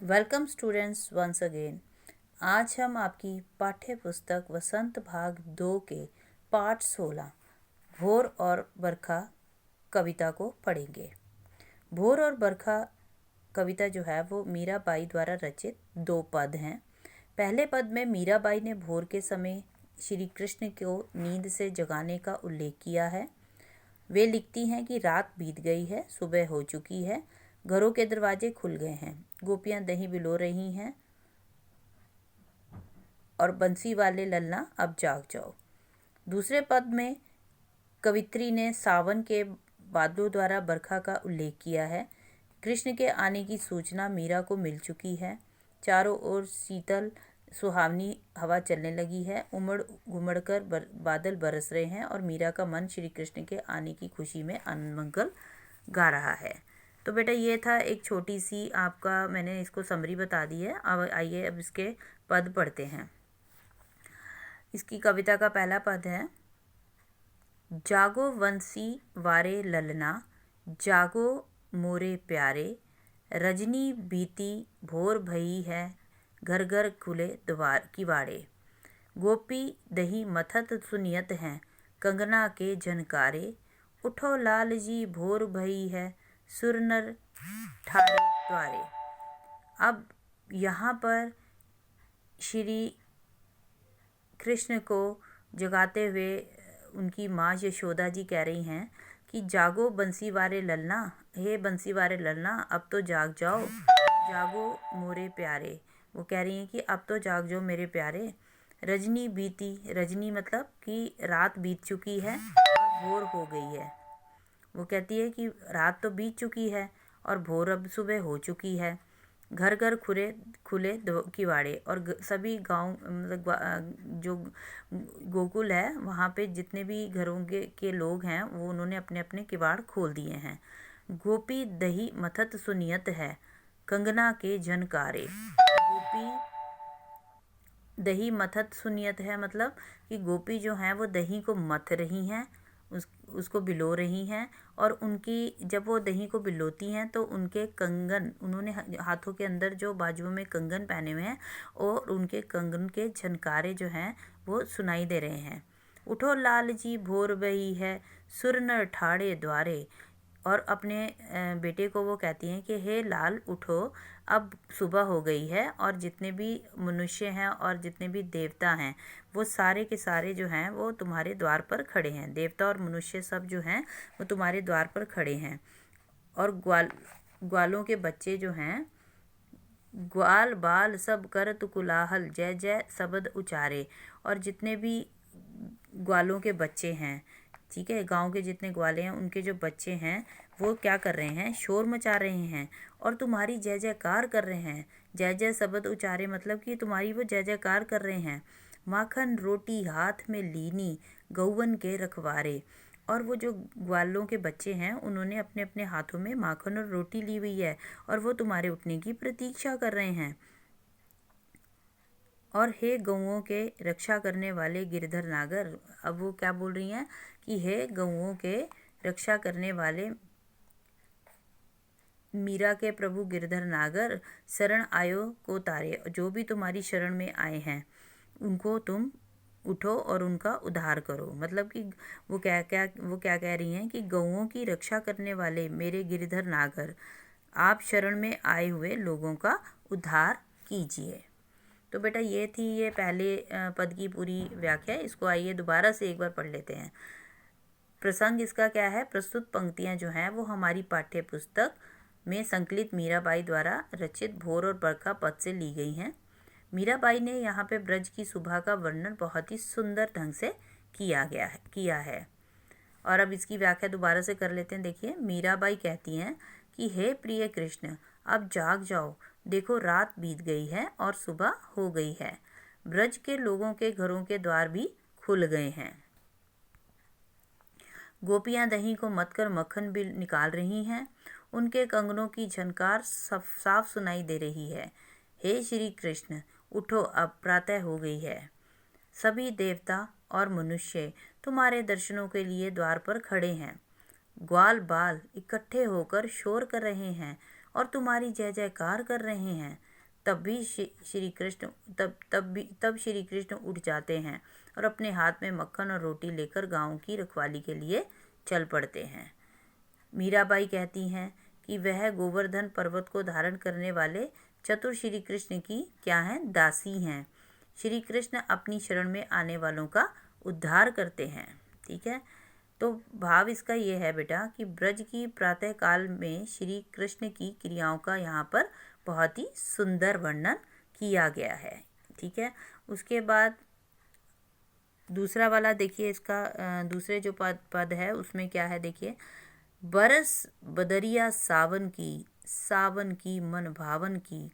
Welcome students once again. आज हम आपकी पाठ्य पुस्तक वसंत भाग 2 के पाठ 16 भोर और बरखा कविता को पढ़ेंगे। भोर और बरखा कविता जो है वो मीराबाई द्वारा रचित 2 पद हैं। पहले पद में मीराबाई ने भोर के समय श्री कृष्ण को नींद से जगाने का उल्लेख किया है। वे लिखती हैं कि रात बीत गई है, सुबह हो चुकी है, घरों के दरवाजे खुल गए हैं, गोपियां दही बिलो रही हैं और बंसी वाले ललना अब जाग जाओ। दूसरे पद में कवित्री ने सावन के बादलों द्वारा बरखा का उल्लेख किया है। कृष्ण के आने की सूचना मीरा को मिल चुकी है। चारों ओर शीतल सुहावनी हवा चलने लगी है। उमड़ घुमड़ कर बादल बरस रहे हैं और मीरा का मन श्री कृष्ण के आने की खुशी में अनमंगल गा रहा है। तो बेटा ये था एक छोटी सी आपका, मैंने इसको समरी बता दी है। अब आइए अब इसके पद पढ़ते हैं। इसकी कविता का पहला पद है, जागो वंशी वारे ललना, जागो मोरे प्यारे, रजनी बीती भोर भई है, घर घर खुले द्वार किवाड़े, गोपी दही मथत सुनियत हैं, कंगना के झनकारे, उठो लाल जी भोर भई है, सुर नर ठाड़े द्वारे। अब यहाँ पर श्री कृष्ण को जगाते हुए उनकी माँ यशोदा जी कह रही हैं कि जागो बंसी वारे ललना, हे बंसी वारे ललना अब तो जाग जाओ, जागो मोरे प्यारे। वो कह रही हैं कि अब तो जाग जाओ मेरे प्यारे। रजनी बीती, रजनी मतलब कि रात बीत चुकी है और भोर हो गई है। वो कहती है कि रात तो बीत चुकी है और भोर अब सुबह हो चुकी है। घर घर खुले खुले किवाड़े, और सभी गांव मतलब जो गोकुल है वहाँ पे जितने भी घरों के लोग हैं वो उन्होंने अपने अपने किवाड़ खोल दिए हैं। गोपी दही मथत सुनियत है, कंगना के झनकारे। गोपी दही मथत सुनियत है मतलब कि गोपी जो हैं वो दही को मथ रही हैं, उसको बिलो रही हैं, और उनकी जब वो दही को बिलोती हैं तो उनके कंगन, उन्होंने हाथों के अंदर जो बाजुओं में कंगन पहने हुए हैं और उनके कंगन के झनकारे जो हैं वो सुनाई दे रहे हैं। उठो लाल जी भोर भई है, सुर नर ठाड़े द्वारे। और अपने बेटे को वो कहती हैं कि हे लाल उठो, अब सुबह हो गई है और जितने भी मनुष्य हैं और जितने भी देवता हैं वो सारे के सारे जो हैं वो तुम्हारे द्वार पर खड़े हैं। देवता और मनुष्य सब जो हैं वो तुम्हारे द्वार पर खड़े हैं। और ग्वालों के बच्चे जो हैं, ग्वाल बाल सब करत कुलाहल, जय जय शब्द उचारे। और जितने भी ग्वालों के बच्चे हैं, ठीक है, गांव के जितने ग्वाले हैं उनके जो बच्चे हैं वो क्या कर रहे हैं, शोर मचा रहे हैं और तुम्हारी जय जयकार कर रहे हैं। जय जय शब्द उचारे मतलब कि तुम्हारी वो जय जयकार कर रहे हैं। माखन रोटी हाथ में लीनी, गौवन के रखवारे। और वो जो ग्वालों के बच्चे हैं उन्होंने अपने अपने हाथों में माखन और रोटी ली हुई है और वो तुम्हारे उठने की प्रतीक्षा कर रहे हैं। और हे गौओं के रक्षा करने वाले गिरधर नागर। अब वो क्या बोल रही हैं कि हे गौओं के रक्षा करने वाले मीरा के प्रभु गिरधर नागर, शरण आयो को तारे, जो भी तुम्हारी शरण में आए हैं उनको तुम उठो और उनका उद्धार करो। मतलब कि वो क्या कह रही हैं कि गौओं की रक्षा करने वाले मेरे गिरधर नागर, आप शरण में आए हुए लोगों का उद्धार कीजिए। तो बेटा ये थी ये पहले पद की पूरी व्याख्या। इसको आइए दोबारा से एक बार पढ़ लेते हैं। प्रसंग इसका क्या है, प्रस्तुत पंक्तियां जो हैं वो हमारी पाठ्य पुस्तक में संकलित मीराबाई द्वारा रचित भोर और बरखा पद से ली गई हैं। मीराबाई ने यहाँ पे ब्रज की सुबह का वर्णन बहुत ही सुंदर ढंग से किया है। और अब इसकी व्याख्या दोबारा से कर लेते हैं। देखिए, मीराबाई कहती हैं कि हे प्रिय कृष्ण अब जाग जाओ, देखो रात बीत गई है और सुबह हो गई है। ब्रज के लोगों के घरों के द्वार भी खुल गए हैं। गोपियां दही को मथकर मक्खन भी निकाल रही हैं। उनके कंगनों की झनकार साफ सुनाई दे रही है। हे श्री कृष्ण उठो, अब प्रातः हो गई है। सभी देवता और मनुष्य तुम्हारे दर्शनों के लिए द्वार पर खड़े हैं। ग्वाल बाल इकट्ठे होकर शोर कर रहे हैं और तुम्हारी जय जयकार कर रहे हैं। श्री कृष्ण तब श्री कृष्ण उठ जाते हैं और अपने हाथ में मक्खन और रोटी लेकर गांव की रखवाली के लिए चल पड़ते हैं। मीराबाई कहती हैं कि वह गोवर्धन पर्वत को धारण करने वाले चतुर श्री कृष्ण की क्या हैं, दासी हैं। श्री कृष्ण अपनी शरण में आने वालों का उद्धार करते हैं। ठीक है, तो भाव इसका ये है बेटा कि ब्रज की प्रातः काल में श्री कृष्ण की क्रियाओं का यहाँ पर बहुत ही सुंदर वर्णन किया गया है। ठीक है, उसके बाद दूसरा वाला देखिए, इसका दूसरे जो पद है उसमें क्या है देखिए, बरस बदरिया सावन की मन भावन की,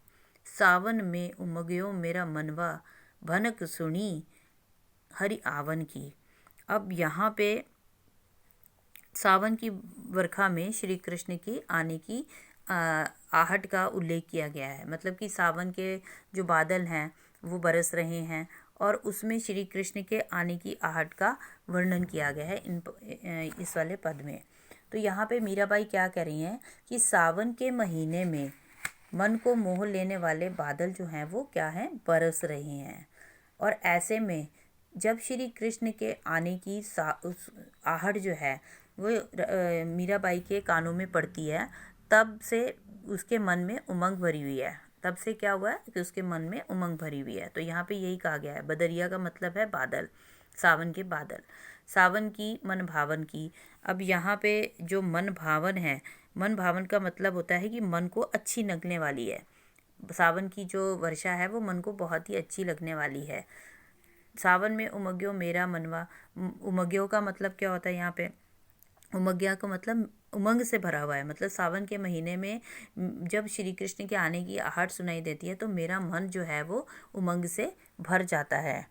सावन में उमग्यो मेरा मनवा, भनक सुनी हरि आवन की। अब यहाँ पे सावन की वर्षा में श्री कृष्ण की आने की आहट का उल्लेख किया गया है। मतलब कि सावन के जो बादल हैं वो बरस रहे हैं और उसमें श्री कृष्ण के आने की आहट का वर्णन किया गया है इस वाले पद में। तो यहाँ पे मीराबाई क्या कह रही हैं कि सावन के महीने में मन को मोह लेने वाले बादल जो हैं वो क्या हैं, बरस रहे हैं। और ऐसे में जब श्री कृष्ण के आने की उस आहट जो है वो मीराबाई के कानों में पड़ती है, तब से उसके मन में उमंग भरी हुई है। तब से क्या हुआ है कि उसके मन में उमंग भरी हुई है। तो यहाँ पे यही कहा गया है, बदरिया का मतलब है बादल, सावन के बादल, सावन की मन भावन की। अब यहाँ पे जो मन भावन है, मन भावन का मतलब होता है कि मन को अच्छी लगने वाली है। सावन की जो वर्षा है वो मन को बहुत ही अच्छी लगने वाली है। सावन में उमग्यो मेरा मनवा, उमग्यो का मतलब क्या होता है यहाँ पे, उमग्या का मतलब उमंग से भरा हुआ है। मतलब सावन के महीने में जब श्री कृष्ण के आने की आहट सुनाई देती है तो मेरा मन जो है वो उमंग से भर जाता है।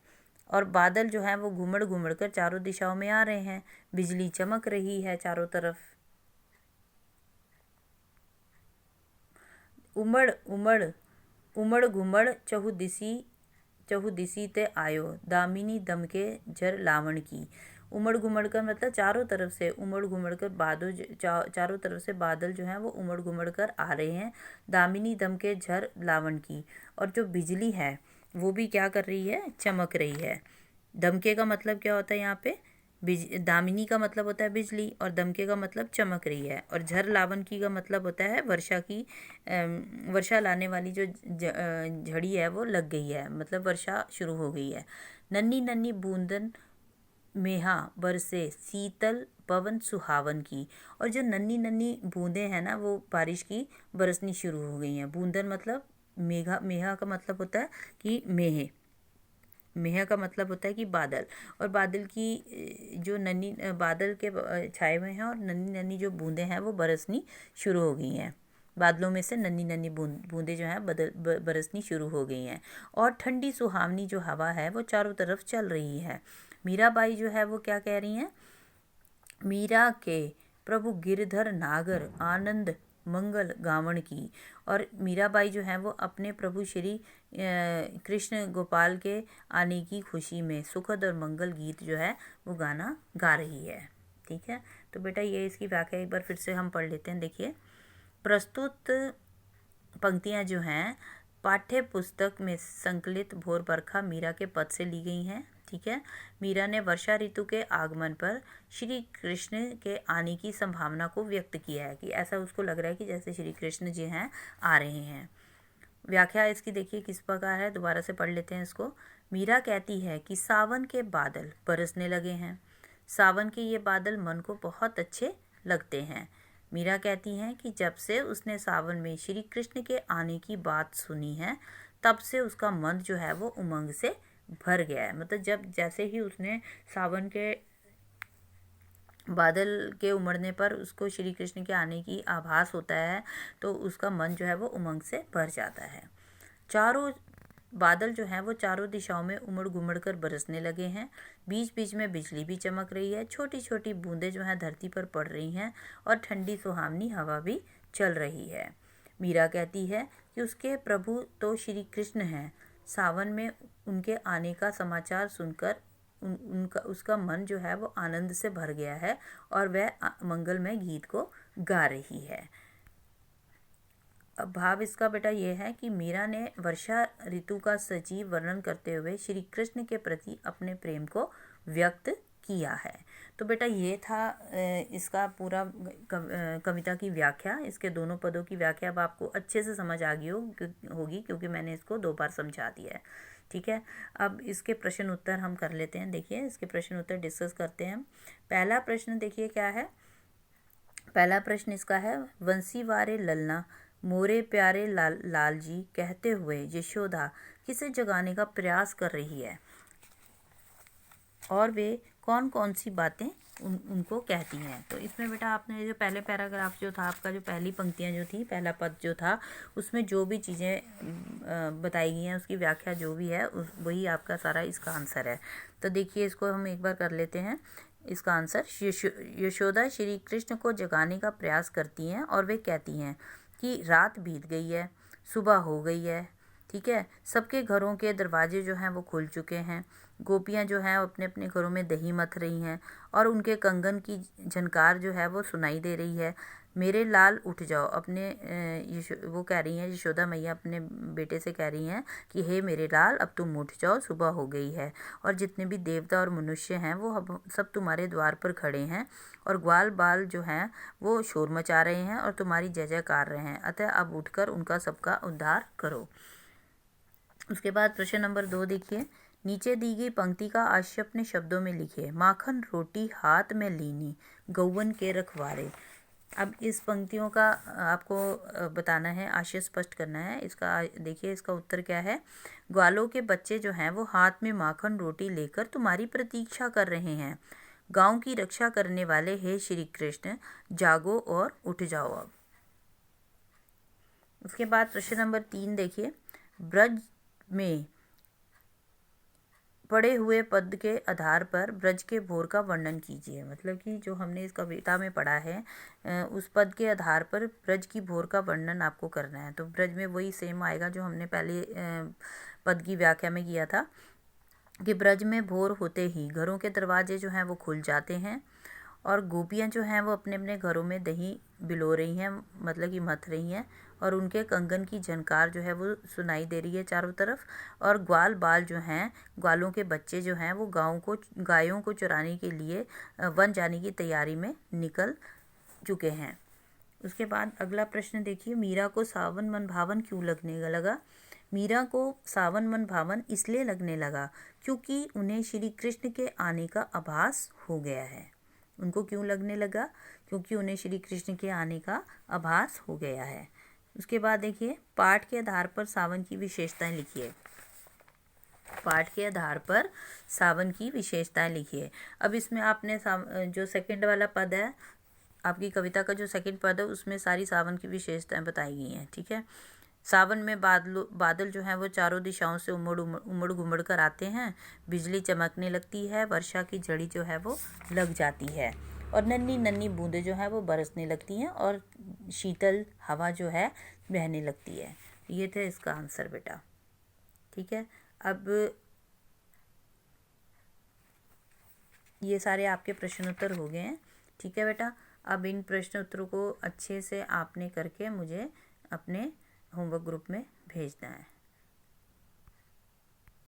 और बादल जो है वो घुमड़ घुमड़ कर चारों दिशाओं में आ रहे हैं, बिजली चमक रही है चारों तरफ। उमड़ उमड़ उमड़ घुमड़ चहुदिसी ते आयो, दामिनी दमके झर लावण की। उमड़ घुमड़ कर मतलब चारों तरफ से उमड़ घुमड़ कर चारों तरफ से बादल जो हैं वो उमड़ घुमड़ कर आ रहे हैं, दामिनी दमके झर लावण की। और जो बिजली है वो भी क्या कर रही है, चमक रही है। दमके का मतलब क्या होता है यहाँ पे, दामिनी का मतलब होता है बिजली और दमके का मतलब चमक रही है। और झर लावन की का मतलब होता है वर्षा लाने वाली जो झड़ी है वो लग गई है, मतलब वर्षा शुरू हो गई है। नन्ही नन्ही बूंदन मेहा बरसे शीतल पवन सुहावन की। और जो नन्ही नन्ही बूंदें हैं ना वो बारिश की बरसनी शुरू हो गई हैं। बूंदन मतलब मेहा का मतलब होता है कि मेह का मतलब होता है कि बादल। और बादल की जो बादल के छाए हुए हैं और नन्ही नन्ही जो बूंदें हैं वो बरसनी शुरू हो गई हैं। बादलों में से नन्ही नन्ही बूंदें जो हैं बरसनी शुरू हो गई हैं। और ठंडी सुहावनी जो हवा है वो चारों तरफ चल रही है। मीराबाई जो है वो क्या कह रही हैं, मीरा के प्रभु गिरधर नागर आनंद मंगल गावण की। और मीराबाई जो है वो अपने प्रभु श्री कृष्ण गोपाल के आने की खुशी में सुखद और मंगल गीत जो है वो गाना गा रही है। ठीक है, तो बेटा ये इसकी व्याख्या एक बार फिर से हम पढ़ लेते हैं। देखिए, प्रस्तुत पंक्तियां जो हैं पाठ्य पुस्तक में संकलित भोर बरखा मीरा के पद से ली गई हैं। ठीक है, मीरा ने वर्षा ऋतु के आगमन पर श्री कृष्ण के आने की संभावना को व्यक्त किया है कि ऐसा उसको लग रहा है कि जैसे श्री कृष्ण जी हैं आ रहे हैं। व्याख्या इसकी देखिए किस प्रकार है, दोबारा से पढ़ लेते हैं इसको। मीरा कहती है कि सावन के बादल बरसने लगे हैं। सावन के ये बादल मन को बहुत अच्छे लगते हैं। मीरा कहती हैं कि जब से उसने सावन में श्री कृष्ण के आने की बात सुनी है तब से उसका मन जो है वो उमंग से भर गया है। मतलब जैसे ही उसने सावन के बादल के उमड़ने पर उसको श्री कृष्ण के आने की आभास होता है तो उसका मन जो है वो उमंग से भर जाता है। चारों बादल जो हैं वो चारों दिशाओं में उमड़ घुमड़ कर बरसने लगे हैं। बीच बीच में बिजली भी चमक रही है, छोटी छोटी बूंदें जो हैं धरती पर पड़ रही हैं और ठंडी सुहावनी हवा भी चल रही है। मीरा कहती है कि उसके प्रभु तो श्री कृष्ण हैं। सावन में उनके आने का समाचार सुनकर उसका मन जो है वो आनंद से भर गया है और वह मंगलमय गीत को गा रही है। अब भाव इसका बेटा ये है कि मीरा ने वर्षा ऋतु का सजीव वर्णन करते हुए श्री कृष्ण के प्रति अपने प्रेम को व्यक्त किया है। तो बेटा ये था इसका पूरा कविता की व्याख्या। इसके दोनों पदों की व्याख्या अब आपको अच्छे से समझ आ गई होगी क्योंकि मैंने इसको 2 बार समझा दिया है। ठीक है, अब इसके प्रश्न उत्तर हम कर लेते हैं। देखिए इसके प्रश्न उत्तर डिस्कस करते हैं। पहला प्रश्न देखिए क्या है। पहला प्रश्न इसका है, वंशी वारे ललना मोरे प्यारे लाल जी कहते हुए यशोदा किसे जगाने का प्रयास कर रही है और वे कौन कौन सी बातें उनको कहती हैं। तो इसमें बेटा आपने जो पहले पैराग्राफ जो था आपका, जो पहली पंक्तियां जो थी, पहला पद जो था, उसमें जो भी चीज़ें बताई गई हैं उसकी व्याख्या जो भी है वही आपका सारा इसका आंसर है। तो देखिए इसको हम एक बार कर लेते हैं। इसका आंसर, यशोदा श्री कृष्ण को जगाने का प्रयास करती हैं और वे कहती हैं कि रात बीत गई है, सुबह हो गई है। ठीक है, सबके घरों के दरवाजे जो हैं वो खुल चुके हैं, गोपियाँ जो हैं अपने अपने घरों में दही मथ रही हैं और उनके कंगन की झनकार जो है वो सुनाई दे रही है। मेरे लाल उठ जाओ, अपने वो कह रही हैं, यशोदा मैया अपने बेटे से कह रही हैं कि हे मेरे लाल अब तुम उठ जाओ, सुबह हो गई है और जितने भी देवता और मनुष्य हैं वो अब सब तुम्हारे द्वार पर खड़े हैं और ग्वाल बाल जो हैं वो शोर मचा रहे हैं और तुम्हारी जय जयकार रहे हैं, अतः अब उठकर उनका सबका उद्धार करो। उसके बाद प्रश्न नंबर 2 देखिए। नीचे दी गई पंक्ति का आशय अपने शब्दों में लिखिए। माखन रोटी हाथ में लीनी गौवन के रखवारे। अब इस पंक्तियों का आपको बताना है, आशय स्पष्ट करना है। इसका देखिए इसका उत्तर क्या है। ग्वालों के बच्चे जो हैं वो हाथ में माखन रोटी लेकर तुम्हारी प्रतीक्षा कर रहे हैं। गांव की रक्षा करने वाले हे श्री कृष्ण, जागो और उठ जाओ अब। उसके बाद प्रश्न नंबर 3 देखिए। ब्रज में पढ़े हुए पद के आधार पर ब्रज के भोर का वर्णन कीजिए। मतलब कि जो हमने इस कविता में पढ़ा है उस पद के आधार पर ब्रज की भोर का वर्णन आपको करना है। तो ब्रज में वही सेम आएगा जो हमने पहले पद की व्याख्या में किया था कि ब्रज में भोर होते ही घरों के दरवाजे जो हैं वो खुल जाते हैं और गोपियाँ जो हैं वो अपने अपने घरों में दही बिलो रही हैं, मतलब कि मथ रही हैं और उनके कंगन की झनकार जो है वो सुनाई दे रही है चारों तरफ। और ग्वाल बाल जो हैं, ग्वालों के बच्चे जो हैं वो गायों को चराने के लिए वन जाने की तैयारी में निकल चुके हैं। उसके बाद अगला प्रश्न देखिए। मीरा को सावन मन भावन क्यों लगने लगा। मीरा को सावन मन भावन इसलिए लगने लगा क्योंकि उन्हें श्री कृष्ण के आने का आभास हो गया है। उनको क्यों लगने लगा? क्योंकि उन्हें श्री कृष्ण के आने का आभास हो गया है। उसके बाद देखिए, पाठ के आधार पर सावन की विशेषताएं लिखिए। पाठ के आधार पर सावन की विशेषताएं लिखिए। अब इसमें आपने जो सेकंड वाला पद है, आपकी कविता का जो सेकंड पद है उसमें सारी सावन की विशेषताएं बताई गई हैं। ठीक है, सावन में बादल जो हैं वो चारों दिशाओं से उमड़ घुमड़ कर आते हैं, बिजली चमकने लगती है, वर्षा की झड़ी जो है वो लग जाती है और नन्ही नन्ही बूंदें जो है वो बरसने लगती हैं और शीतल हवा जो है बहने लगती है। ये थे इसका आंसर बेटा। ठीक है, अब ये सारे आपके प्रश्न उत्तर हो गए हैं। ठीक है बेटा, अब इन प्रश्न उत्तरों को अच्छे से आपने करके मुझे अपने होमवर्क ग्रुप में भेजना है।